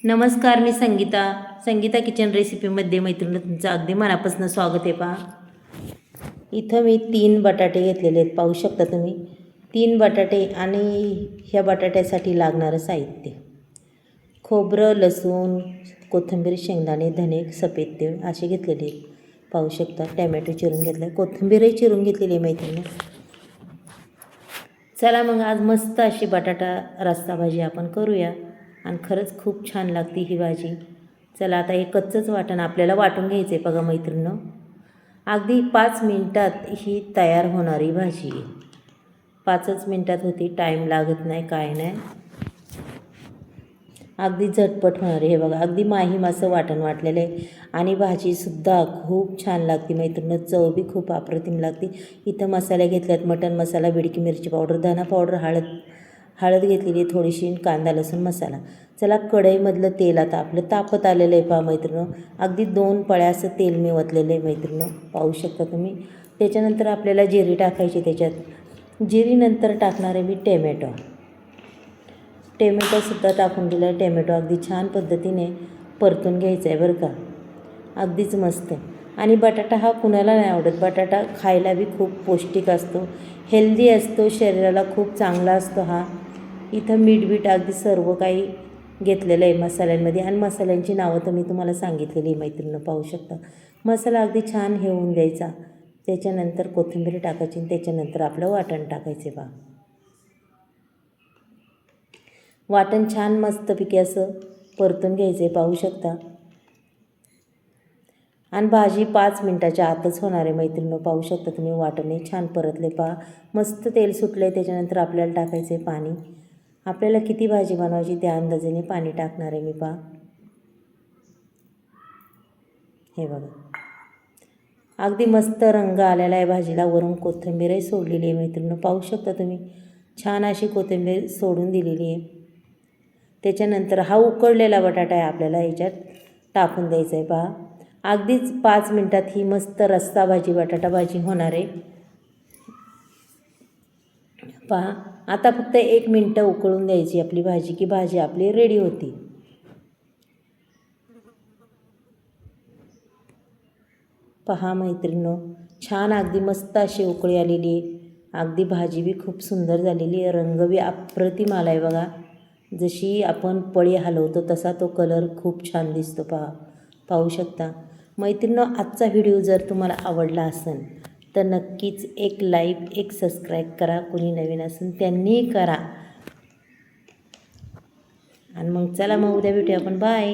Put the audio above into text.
नमस्कार, मी संगीता किचन रेसिपीमध्ये मैत्रिणी तुमचं अगदी मनापासून स्वागत आहे. पहा, इथं मी 3 बटाटे घेतलेले आहेत. पाहू शकता तुम्ही 3 बटाटे. आणि ह्या बटाट्यासाठी लागणारं साहित्य: खोबरं, लसूण, कोथिंबीर, शेंगदाणे, धने, सफेद तीळ असे घेतलेले आहेत. पाहू शकता टॅमॅटो चिरून घेतला आहे, कोथिंबीरही चिरून घेतलेली आहे मैत्रिणी. चला मग आज मस्त अशी बटाटा रस्सा भाजी आपण करूया. आणि खरंच खूप छान लागते ही भाजी. चला आता हे कच्चंच वाटण आपल्याला वाटून घ्यायचं आहे. बघा मैत्रिणींनो, अगदी 5 मिनटात ही तयार होणारी भाजी आहे. 5च मिनटात होती, टाईम लागत नाही, काय नाही, अगदी झटपट होणार आहे. हे बघा अगदी माहीम असं वाटण वाटलेलं आहे. आणि भाजीसुद्धा खूप छान लागते मैत्रिणींनो, चव बी खूप अप्रतिम लागते. इथं मसाले घेतल्यात: मटण मसाला, बेडकी मिरची पावडर, धना पावडर, हळद घेतलेली थोडीशी, कांदा लसूण मसाला. चला कढईमधलं तेल आता आपलं तापत आलेलं आहे. पहा मैत्रिणींनो, अगदी 2 पळ्या असं तेल मी ओतलेलं आहे मैत्रिणींनो, पाहू शकता तुम्ही. त्याच्यानंतर आपल्याला जिरी टाकायची. त्याच्यात जिरीनंतर टाकणार आहे मी टॅमॅटोसुद्धा टाकून दिला आहे. टॅमॅटो अगदी छान पद्धतीने परतून घ्यायचं आहे बरं का, अगदीच मस्त. आणि बटाटा हा कुणाला नाही आवडत. बटाटा खायला बी खूप पौष्टिक असतो, हेल्दी असतो, शरीराला खूप चांगला असतो हा. इथं मीठ अगदी सर्व काही घेतलेलं आहे मसाल्यांमध्ये. आणि मसाल्यांची नावं तर मी तुम्हाला सांगितलेली आहे मैत्रिणींनो, पाहू शकता. मसाला अगदी छान हे होऊन द्यायचा. त्याच्यानंतर कोथिंबीर टाकायची आणि त्याच्यानंतर आपलं वाटण टाकायचे. पहा, वाटण छान मस्तपैकी असं परतून घ्यायचं आहे, पाहू शकता. आणि भाजी 5 मिनटाच्या आतच होणार आहे मैत्रिणींनो, पाहू शकता तुम्ही. वाटणही छान परतले. पहा, मस्त तेल सुटलं आहे. त्याच्यानंतर आपल्याला टाकायचं आहे पाणी. आपल्याला किती भाजी बनवायची त्या अंदाजाने पाणी टाकणार आहे मी. पहा, हे बघा अगदी मस्त रंग आलेला आहे भाजीला. वरून कोथिंबीरही सोडलेली आहे मैत्रिणींनो, पाहू शकता तुम्ही. छान अशी कोथिंबीर सोडून दिलेली आहे. त्याच्यानंतर हा उकडलेला बटाटा आहे आपल्याला ह्याच्यात टाकून द्यायचा आहे. पहा, अगदीच 5 मिनटात ही मस्त रस्सा भाजी, बटाटा भाजी होणार आहे. पहा, आता फक्त 1 मिनटं उकळून द्यायची आपली भाजी, की भाजी आपली रेडी होती. पहा मैत्रिणींनो, छान अगदी मस्त अशी उकळी आलेली आहे. अगदी भाजी बी खूप सुंदर झालेली आहे, रंग बी अप्रतिम आला आहे. बघा, जशी आपण पळी हलवतो तसा तो कलर खूप छान दिसतो. पाहू शकता मैत्रिणींनो. आजचा व्हिडिओ जर तुम्हाला आवडला असेल तर नक्कीच एक लाईक, एक सबस्क्राईब करा. कोणी नवीन असेल त्यांनीही करा. आणि मग चला, मग उद्या भेटूया आपण. बाय.